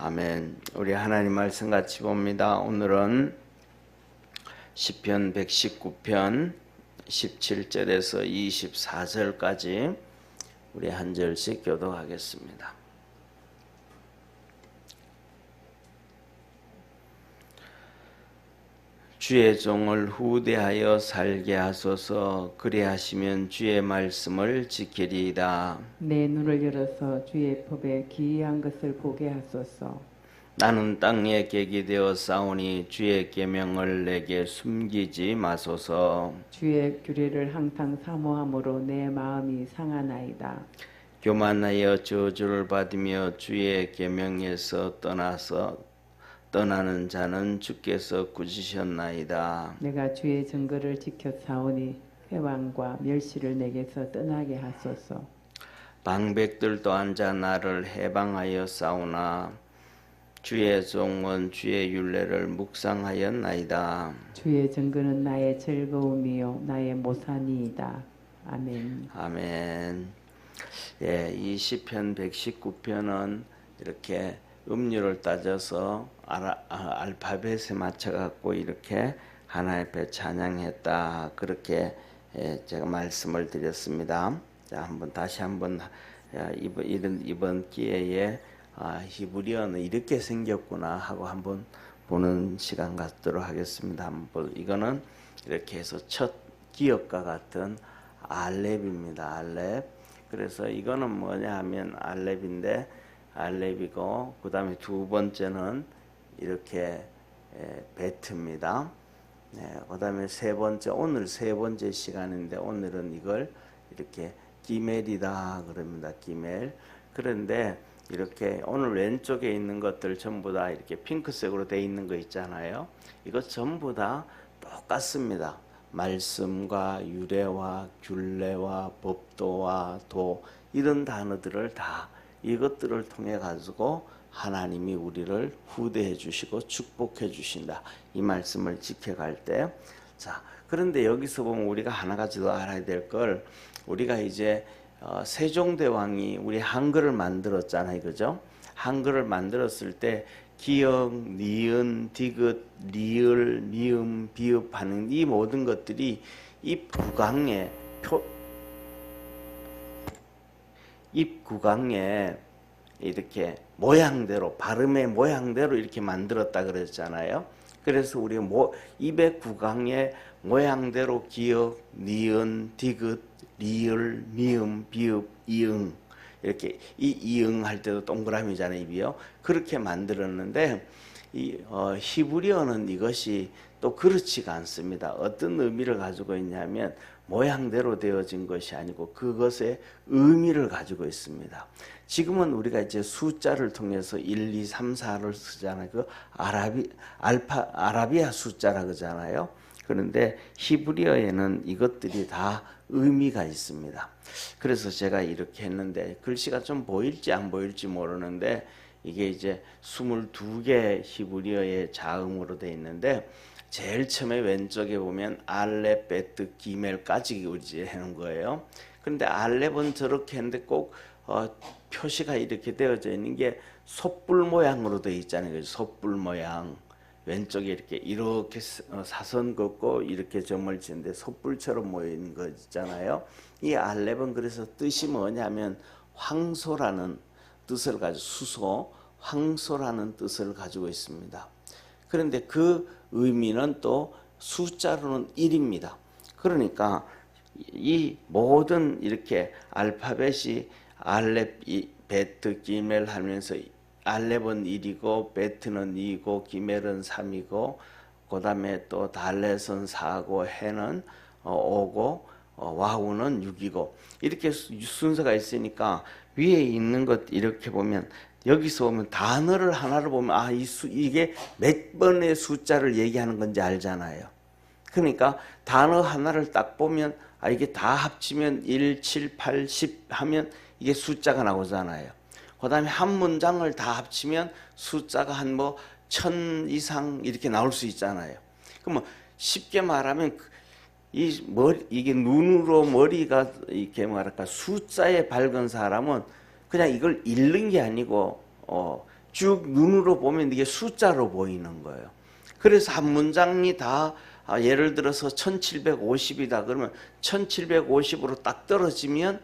아멘. 우리 하나님 말씀 같이 봅니다. 오늘은 시편 119편 17절에서 24절까지 우리 한 절씩 교독하겠습니다. 주의 종을 후대하여 살게 하소서. 그리하시면 주의 말씀을 지키리이다. 내 눈을 열어서 주의 법에 기이한 것을 보게 하소서. 나는 땅에 객이 되어 싸우니 주의 계명을 내게 숨기지 마소서. 주의 규례를 항상 사모함으로 내 마음이 상하나이다. 교만하여 저주를 받으며 주의 계명에서 떠나는 자는 주께서 꾸짖으셨나이다. 내가 주의 증거를 지켜 사오니 회방과 멸시를 내게서 떠나게 하소서. 방백들도 앉아 나를 해방하여 싸우나 주의 종은 주의 율례를 묵상하였나이다. 주의 증거는 나의 즐거움이요 나의 모산이이다. 아멘. 아멘. 예, 이 시편 119편은 이렇게 음률을 따져서 알파벳에 맞춰 갖고 이렇게 하나님 앞에 찬양했다. 그렇게 제가 말씀을 드렸습니다. 자, 다시 한번 이번 기회에 히브리어는 이렇게 생겼구나 하고 한번 보는 시간 갖도록 하겠습니다. 이거는 이렇게 해서 첫 기역과 같은 알렙입니다. 알렙. 그래서 이거는 뭐냐 하면 알렙이고 그 다음에 두 번째는 이렇게 베트입니다. 그 다음에 오늘 세 번째 시간인데 오늘은 이걸 이렇게 기멜이다 그럽니다. 기멜. 그런데 이렇게 오늘 왼쪽에 있는 것들 전부 다 이렇게 핑크색으로 되어 있는 거 있잖아요. 이거 전부 다 똑같습니다. 말씀과 유래와 균례와 법도와 도 이런 단어들을 다 이것들을 통해 가지고 하나님이 우리를 후대해 주시고 축복해 주신다. 이 말씀을 지켜갈 때, 자, 그런데 여기서 보면 우리가 하나 가지 더 알아야 될 걸, 우리가 이제 세종대왕이 우리 한글을 만들었잖아요, 그죠? 한글을 만들었을 때 기역, 니은, 디귿, 리을, 미음, 비읍 하는 이 모든 것들이 입 구강에 이렇게 모양대로, 발음의 모양대로 이렇게 만들었다 그랬잖아요. 그래서 우리가 입의 구강의 모양대로 기역, 니은, 디귿, 리을, 미음, 비읍, 이응, 이렇게 이응 할 때도 동그라미잖아요, 입이요. 그렇게 만들었는데 히브리어는 이것이 또 그렇지가 않습니다. 어떤 의미를 가지고 있냐면 모양대로 되어진 것이 아니고 그것의 의미를 가지고 있습니다. 지금은 우리가 이제 숫자를 통해서 1, 2, 3, 4를 쓰잖아요. 그 아라비아 숫자라 그러잖아요. 그런데 히브리어에는 이것들이 다 의미가 있습니다. 그래서 제가 이렇게 했는데 글씨가 좀 보일지 안 보일지 모르는데 이게 이제 22개 히브리어의 자음으로 되어 있는데 제일 처음에 왼쪽에 보면 알렙, 베트, 기멜까지 하는 거예요. 그런데 알렙은 저렇게 했는데 꼭 표시가 이렇게 되어져 있는 게 솥불 모양으로 되어 있잖아요. 솥불 모양. 왼쪽에 이렇게 사선 긋고 이렇게 점을 치는데 솥불처럼 모여 있는 거 있잖아요. 이 알렙은 그래서 뜻이 뭐냐면 황소라는 뜻을 가지고 수소, 황소라는 뜻을 가지고 있습니다. 그런데 그 의미는 또 숫자로는 1입니다. 그러니까 이 모든 이렇게 알파벳이 알렙, 베트, 기멜 하면서 알렙은 1이고 베트는 2고 기멜은 3이고 그 다음에 또 달렛은 4고 해는 5고 와우는 6이고 이렇게 순서가 있으니까 위에 있는 것 이렇게 보면 여기서 보면 단어를 하나를 보면 이게 몇 번의 숫자를 얘기하는 건지 알잖아요. 그러니까 단어 하나를 딱 보면 이게 다 합치면 1, 7, 8, 10 하면 이게 숫자가 나오잖아요. 그 다음에 한 문장을 다 합치면 숫자가 한 1000 이상 이렇게 나올 수 있잖아요. 그러면 쉽게 말하면 이게 눈으로 머리가 이렇게 숫자에 밝은 사람은 그냥 이걸 읽는 게 아니고 쭉 눈으로 보면 이게 숫자로 보이는 거예요. 그래서 한 문장이 다 예를 들어서 1750이다 그러면 1750으로 딱 떨어지면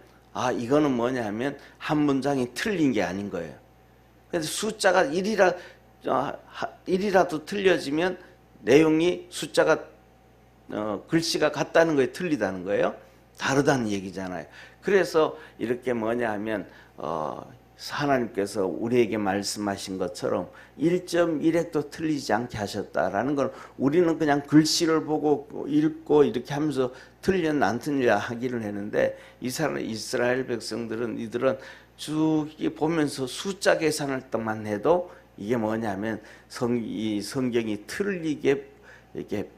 이거는 뭐냐 하면 한 문장이 틀린 게 아닌 거예요. 그래서 숫자가 1이라도 틀려지면 내용이 숫자가 글씨가 같다는 거에 틀리다는 거예요. 다르다는 얘기잖아요. 그래서 이렇게 뭐냐 하면 하나님께서 우리에게 말씀하신 것처럼 1.1획도 틀리지 않게 하셨다라는 건 우리는 그냥 글씨를 보고 읽고 이렇게 하면서 틀렸나 안 틀렸나 하기를 했는데 이스라엘 백성들은 이들은 쭉 보면서 숫자 계산할 때만 해도 이게 뭐냐면 이 성경이 틀리게 이렇게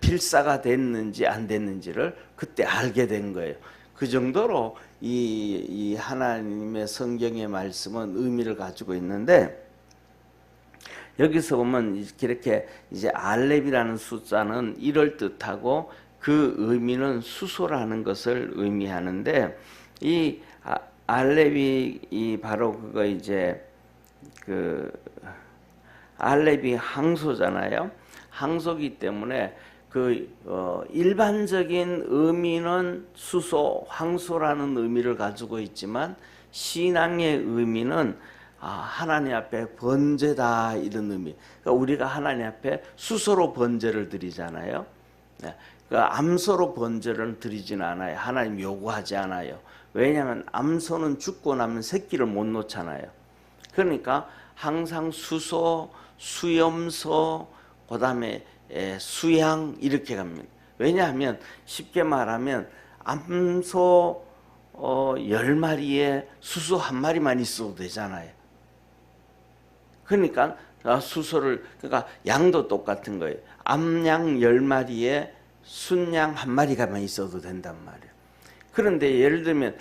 필사가 됐는지 안 됐는지를 그때 알게 된 거예요. 그 정도로 이 하나님의 성경의 말씀은 의미를 가지고 있는데 여기서 보면 이렇게 이제 알렙이라는 숫자는 이럴 뜻하고 그 의미는 수소라는 것을 의미하는데 이 알렙이 바로 그거 이제 그 알렙이 항소잖아요. 항소기 때문에 일반적인 의미는 수소, 황소라는 의미를 가지고 있지만 신앙의 의미는 하나님 앞에 번제다 이런 의미. 그러니까 우리가 하나님 앞에 수소로 번제를 드리잖아요. 그러니까 암소로 번제를 드리지는 않아요. 하나님 요구하지 않아요. 왜냐하면 암소는 죽고 나면 새끼를 못 놓잖아요. 그러니까 항상 수소, 수염소, 그 다음에 수양 이렇게 갑니다. 왜냐하면 쉽게 말하면 암소 10마리에 수소 1마리만 있어도 되잖아요. 그러니까 그러니까 양도 똑같은 거예요. 암양 10마리에 순양 1마리가만 있어도 된단 말이에요. 그런데 예를 들면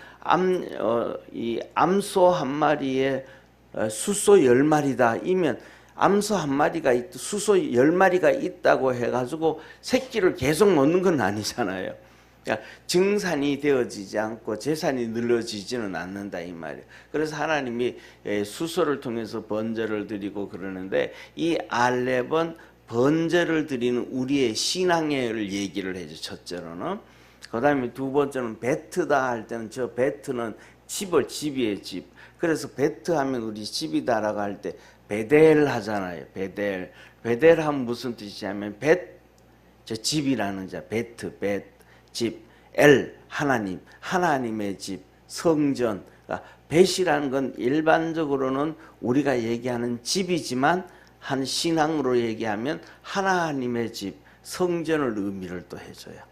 이 암소 1마리에 수소 10마리다 이면 암소 1마리가 수소 10마리가 있다고 해가지고 새끼를 계속 놓는 건 아니잖아요. 그러니까 증산이 되어지지 않고 재산이 늘어지지는 않는다 이 말이에요. 그래서 하나님이 수소를 통해서 번제를 드리고 그러는데 이 알렙은 번제를 드리는 우리의 신앙을 얘기를 해줘. 첫째로는. 그 다음에 두 번째는 베트다 할 때는 저 베트는 집이에요. 집. 그래서 베트 하면 우리 집이다라고 할 때 베델 하잖아요. 베델 하면 무슨 뜻이냐면 저 집이라는 자 베트 집 하나님의 집 성전. 그러니까 벳이라는 건 일반적으로는 우리가 얘기하는 집이지만 한 신앙으로 얘기하면 하나님의 집 성전을 의미를 또 해줘요.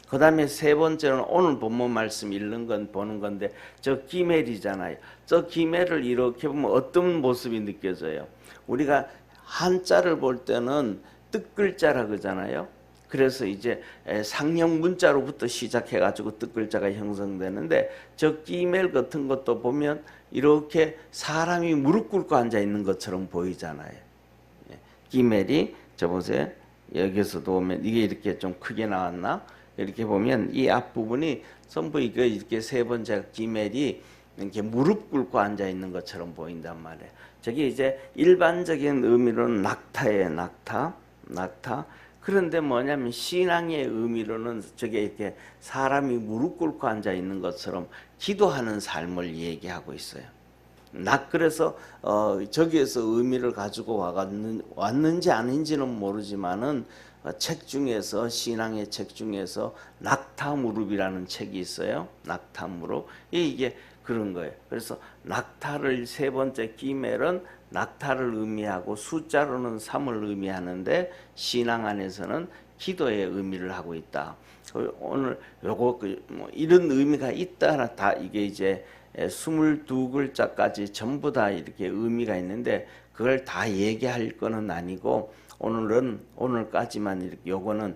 그 다음에 세 번째는 오늘 본문 말씀 읽는 건 보는 건데 저 기멜이잖아요. 저 기멜을 이렇게 보면 어떤 모습이 느껴져요? 우리가 한자를 볼 때는 뜻글자라 그러잖아요. 그래서 이제 상형 문자로부터 시작해가지고 뜻글자가 형성되는데 저 기멜 같은 것도 보면 이렇게 사람이 무릎 꿇고 앉아 있는 것처럼 보이잖아요. 기멜이 저 보세요. 여기서도 보면 이게 이렇게 좀 크게 나왔나? 이렇게 보면 이 앞부분이 전부 이렇게 세 번째 기멜이 이렇게 무릎 꿇고 앉아 있는 것처럼 보인단 말이에요. 저게 이제 일반적인 의미로는 낙타예요. 낙타. 그런데 뭐냐면 신앙의 의미로는 저게 이렇게 사람이 무릎 꿇고 앉아 있는 것처럼 기도하는 삶을 얘기하고 있어요. 그래서 저기에서 의미를 가지고 왔는지 아닌지는 모르지만은 책 중에서 신앙의 책 중에서 낙타 무릎이라는 책이 있어요. 낙타 무릎. 이게 그런 거예요. 그래서 낙타를 세 번째 기멜은 낙타를 의미하고 숫자로는 3을 의미하는데 신앙 안에서는 기도의 의미를 하고 있다. 오늘 요거 이런 의미가 있다. 다 이게 이제 22글자까지 전부 다 이렇게 의미가 있는데 그걸 다 얘기할 거는 아니고 오늘까지만 이렇게 요거는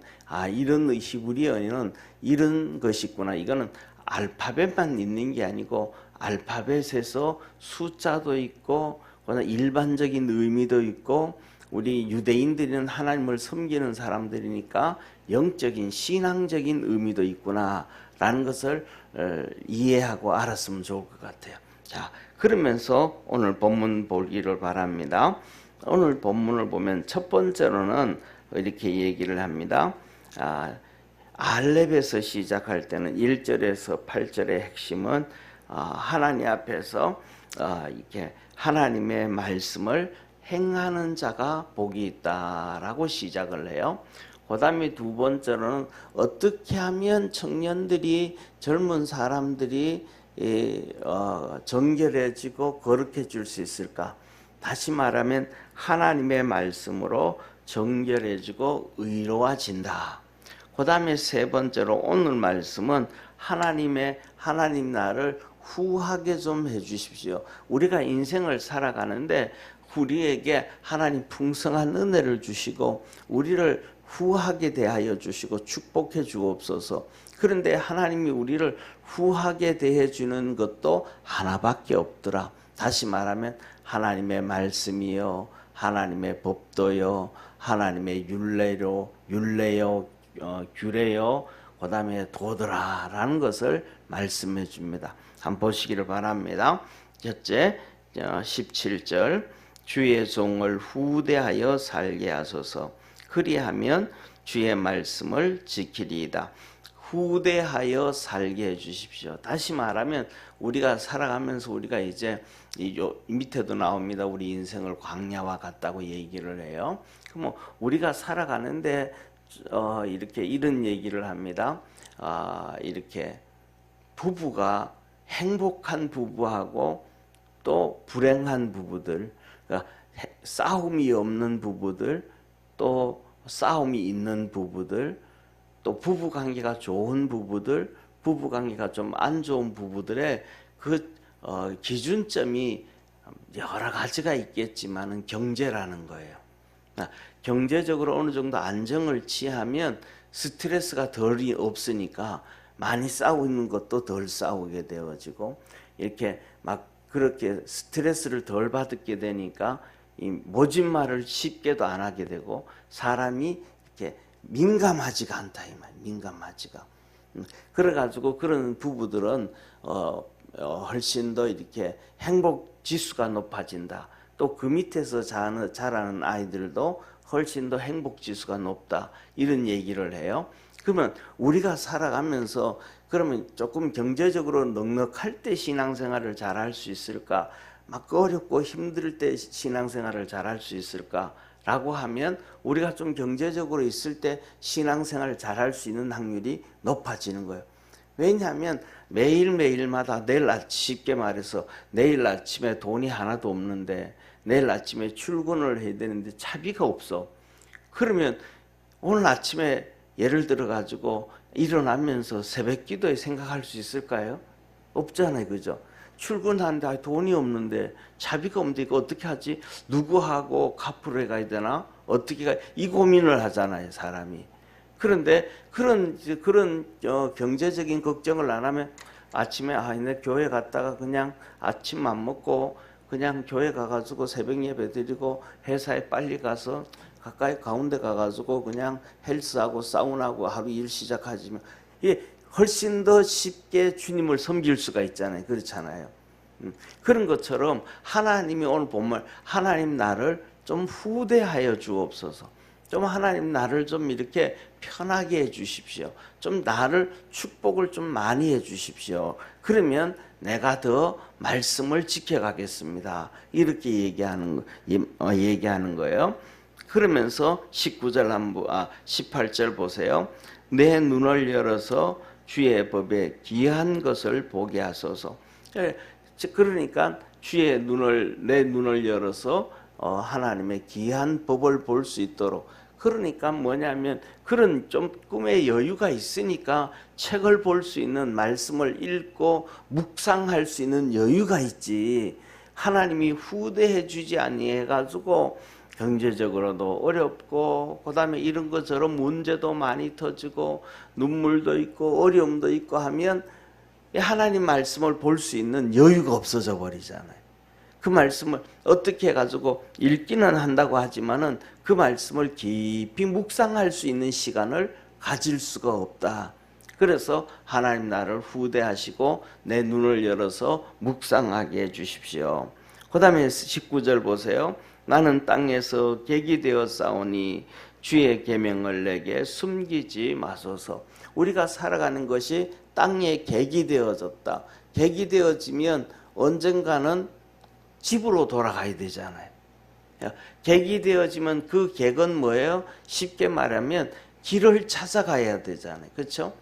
이런 히브리어에는 이런 것이 있구나. 이거는 알파벳만 있는 게 아니고 알파벳에서 숫자도 있고 일반적인 의미도 있고 우리 유대인들은 하나님을 섬기는 사람들이니까 영적인 신앙적인 의미도 있구나라는 것을 이해하고 알았으면 좋을 것 같아요. 자, 그러면서 오늘 본문 보기를 바랍니다. 오늘 본문을 보면 첫 번째로는 이렇게 얘기를 합니다. 알렙에서 시작할 때는 1절에서 8절의 핵심은 하나님 앞에서 이렇게 하나님의 말씀을 행하는 자가 복이 있다라고 시작을 해요. 그 다음에 두 번째로는 어떻게 하면 청년들이 젊은 사람들이 정결해지고 거룩해질 수 있을까? 다시 말하면 하나님의 말씀으로 정결해지고 의로워진다. 그 다음에 세 번째로 오늘 말씀은 하나님 나를 후하게 좀 해주십시오. 우리가 인생을 살아가는데 우리에게 하나님 풍성한 은혜를 주시고 우리를 후하게 대하여 주시고 축복해 주옵소서. 그런데 하나님이 우리를 후하게 대해 주는 것도 하나밖에 없더라. 다시 말하면 하나님의 말씀이요, 하나님의 법도요, 하나님의 율례요, 규례요, 그 다음에 도더라라는 것을 말씀해 줍니다. 한번 보시기를 바랍니다. 첫째 17절 주의 종을 후대하여 살게 하소서. 그리하면 주의 말씀을 지키리이다. 후대하여 살게 해주십시오. 다시 말하면 우리가 살아가면서 우리가 이제 이 밑에도 나옵니다. 우리 인생을 광야와 같다고 얘기를 해요. 그럼 우리가 살아가는데 이렇게 이런 얘기를 합니다. 이렇게 부부가 행복한 부부하고 또 불행한 부부들, 그러니까 싸움이 없는 부부들, 또 싸움이 있는 부부들, 또 부부 관계가 좋은 부부들, 부부 관계가 좀 안 좋은 부부들의 그 기준점이 여러 가지가 있겠지만은 경제라는 거예요. 경제적으로 어느 정도 안정을 취하면 스트레스가 덜 없으니까 많이 싸우는 것도 덜 싸우게 되어지고, 이렇게 막 그렇게 스트레스를 덜 받게 되니까 이 모진 말을 쉽게도 안 하게 되고 사람이 이렇게 민감하지가 않다 이 말. 민감하지가. 그래가지고 그런 부부들은 훨씬 더 이렇게 행복 지수가 높아진다. 또 그 밑에서 자라는 아이들도 훨씬 더 행복 지수가 높다. 이런 얘기를 해요. 그러면 우리가 살아가면서 그러면 조금 경제적으로 넉넉할 때 신앙생활을 잘할 수 있을까? 막 어렵고 힘들 때 신앙생활을 잘할 수 있을까? 라고 하면 우리가 좀 경제적으로 있을 때 신앙생활을 잘할 수 있는 확률이 높아지는 거예요. 왜냐하면 매일매일마다 쉽게 말해서 내일 아침에 돈이 하나도 없는데 내일 아침에 출근을 해야 되는데 차비가 없어. 그러면 오늘 아침에 예를 들어 가지고 일어나면서 새벽 기도에 생각할 수 있을까요? 없잖아요. 그죠? 출근하는데 돈이 없는데 차비가 없는데 이거 어떻게 하지? 누구하고 카풀에 가야 되나? 어떻게 가? 이 고민을 하잖아요, 사람이. 그런데 그런 경제적인 걱정을 안 하면 아침에 내 교회 갔다가 그냥 아침만 먹고 그냥 교회 가가지고 새벽 예배 드리고 회사에 빨리 가서 가까이 가운데 가가지고 그냥 헬스하고 사우나하고 하루 일 시작하지만 이게 훨씬 더 쉽게 주님을 섬길 수가 있잖아요. 그렇잖아요. 그런 것처럼 하나님이 오늘 본말 하나님 나를 좀 후대하여 주옵소서. 좀 하나님 나를 좀 이렇게 편하게 해 주십시오. 좀 나를 축복을 좀 많이 해 주십시오. 그러면 내가 더 말씀을 지켜가겠습니다. 이렇게 얘기하는 거예요. 그러면서 18절 보세요. 내 눈을 열어서 주의 법에 귀한 것을 보게 하소서. 그러니까 내 눈을 열어서 하나님의 귀한 법을 볼 수 있도록. 그러니까 뭐냐면 그런 좀 꿈의 여유가 있으니까 책을 볼 수 있는, 말씀을 읽고 묵상할 수 있는 여유가 있지. 하나님이 후대해 주지 아니해가지고 경제적으로도 어렵고 그다음에 이런 것처럼 문제도 많이 터지고 눈물도 있고 어려움도 있고 하면 하나님 말씀을 볼 수 있는 여유가 없어져 버리잖아요. 그 말씀을 어떻게 해가지고 읽기는 한다고 하지만은 그 말씀을 깊이 묵상할 수 있는 시간을 가질 수가 없다. 그래서 하나님 나를 후대하시고 내 눈을 열어서 묵상하게 해주십시오. 그 다음에 19절 보세요. 나는 땅에서 객이 되어 싸우니 주의 계명을 내게 숨기지 마소서. 우리가 살아가는 것이 땅에 객이 되어졌다. 객이 되어지면 언젠가는 집으로 돌아가야 되잖아요. 객이 되어지면 그 객은 뭐예요? 쉽게 말하면 길을 찾아가야 되잖아요. 그렇죠?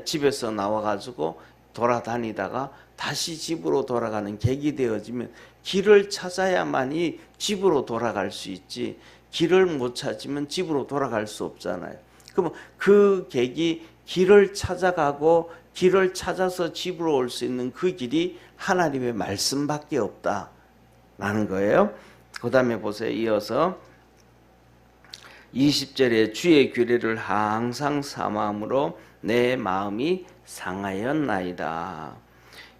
집에서 나와가지고 돌아다니다가 다시 집으로 돌아가는 객이 되어지면 길을 찾아야만이 집으로 돌아갈 수 있지, 길을 못 찾으면 집으로 돌아갈 수 없잖아요. 그럼 그 객이 길을 찾아가고 길을 찾아서 집으로 올 수 있는 그 길이 하나님의 말씀밖에 없다라는 거예요. 그 다음에 보세요. 이어서 20절에 주의 규례를 항상 사모함으로 내 마음이 상하였나이다.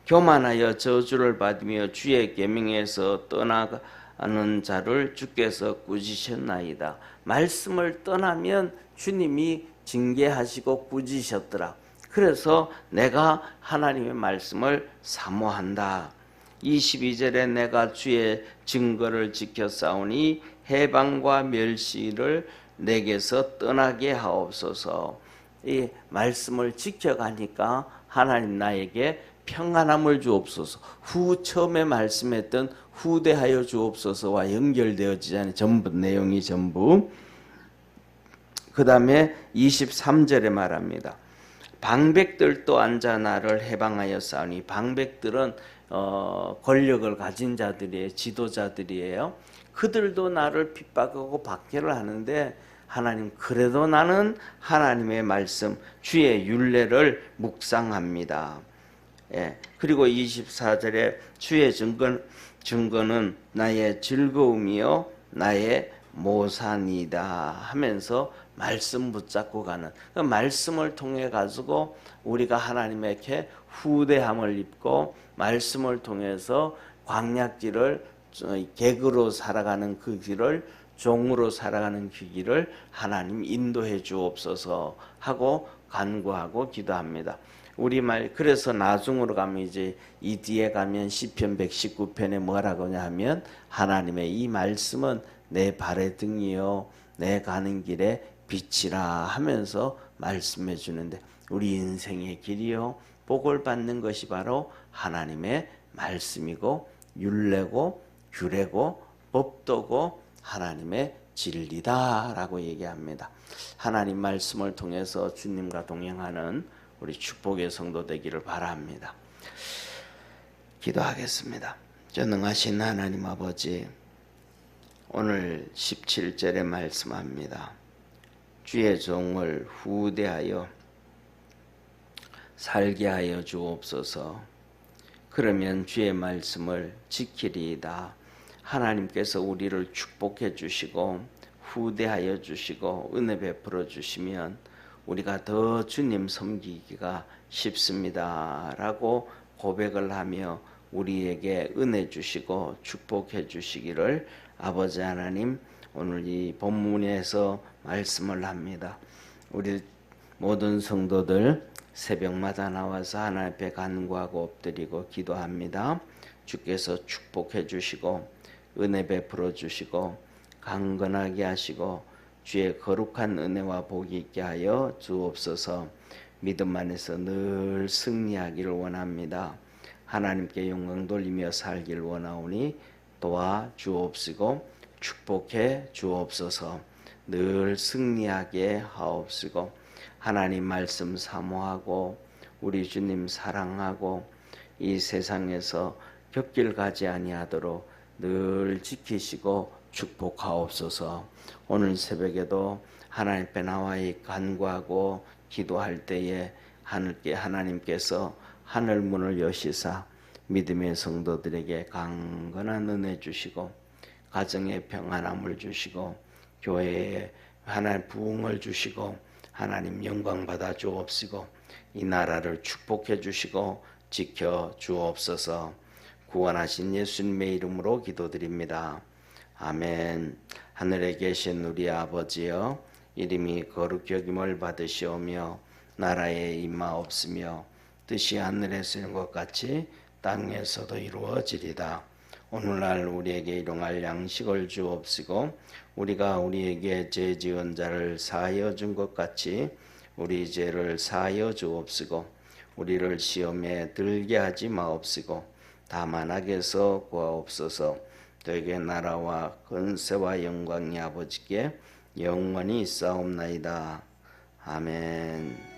교만하여 저주를 받으며 주의 계명에서 떠나가는 자를 주께서 꾸짖으셨나이다. 말씀을 떠나면 주님이 징계하시고 꾸짖으셨더라. 그래서 내가 하나님의 말씀을 사모한다. 22절에 내가 주의 증거를 지켜 싸우니 해방과 멸시를 내게서 떠나게 하옵소서. 이 말씀을 지켜가니까 하나님 나에게 평안함을 주옵소서. 처음에 말씀했던 후대하여 주옵소서와 연결되어지잖아요. 전부 내용이 전부. 그 다음에 23절에 말합니다. 방백들도 앉아 나를 해방하여 싸우니. 방백들은 권력을 가진 자들이에요. 지도자들이에요. 그들도 나를 핍박하고 박해를 하는데 하나님, 그래도 나는 하나님의 말씀 주의 율례를 묵상합니다. 예. 그리고 24절에 주의 증거는 나의 즐거움이요 나의 모산이다 하면서 말씀 붙잡고 가는, 그 말씀을 통해 가지고 우리가 하나님에게 후대함을 입고 말씀을 통해서 광약길을 객으로 살아가는 그 길을 종으로 살아가는 그 길을 하나님 인도해 주옵소서 하고 간구하고 기도합니다. 우리말, 그래서 나중으로 가면 이제 이 뒤에 가면 시편 119편에 뭐라고 하냐면 하나님의 이 말씀은 내 발의 등이요 내 가는 길에 빛이라 하면서 말씀해 주는데, 우리 인생의 길이요 복을 받는 것이 바로 하나님의 말씀이고 율례고 규례고 법도고 하나님의 진리다라고 얘기합니다. 하나님 말씀을 통해서 주님과 동행하는 우리 축복의 성도 되기를 바랍니다. 기도하겠습니다. 전능하신 하나님 아버지, 오늘 17절에 말씀합니다. 주의 종을 후대하여 살게 하여 주옵소서. 그러면 주의 말씀을 지키리이다. 하나님께서 우리를 축복해 주시고 후대하여 주시고 은혜 베풀어 주시면 우리가 더 주님 섬기기가 쉽습니다 라고 고백을 하며 우리에게 은혜 주시고 축복해 주시기를 아버지 하나님, 오늘 이 본문에서 말씀을 합니다. 우리 모든 성도들 새벽마다 나와서 하나님 앞에 간구하고 엎드리고 기도합니다. 주께서 축복해 주시고 은혜 베풀어 주시고 강건하게 하시고 주의 거룩한 은혜와 복이 있게 하여 주옵소서. 믿음 안에서 늘 승리하기를 원합니다. 하나님께 영광 돌리며 살기를 원하오니 도와 주옵시고 축복해 주옵소서. 늘 승리하게 하옵시고 하나님 말씀 사모하고 우리 주님 사랑하고 이 세상에서 곁길 가지 아니하도록 늘 지키시고 축복하옵소서. 오늘 새벽에도 하나님 앞에 나와 간구하고 기도할 때에 하나님께서 하늘 문을 여시사 믿음의 성도들에게 강건한 은혜 주시고 가정에 평안함을 주시고 교회에 하나님 부흥을 주시고 하나님 영광 받아 주옵시고 이 나라를 축복해 주시고 지켜 주옵소서. 구원하신 예수님의 이름으로 기도드립니다. 아멘. 하늘에 계신 우리 아버지여, 이름이 거룩히 여김을 받으시오며 나라에 임하옵시며 뜻이 하늘에서 이룬 것 같이 땅에서도 이루어지리다. 오늘날 우리에게 일용할 양식을 주옵시고 우리가 우리에게 죄 지은 자를 사하여 준 것 같이 우리 죄를 사하여 주옵시고 우리를 시험에 들게 하지 마옵시고 다만 악에서 구하옵소서. 되게 나라와 권세와 영광이 아버지께 영원히 있사옵나이다. 아멘.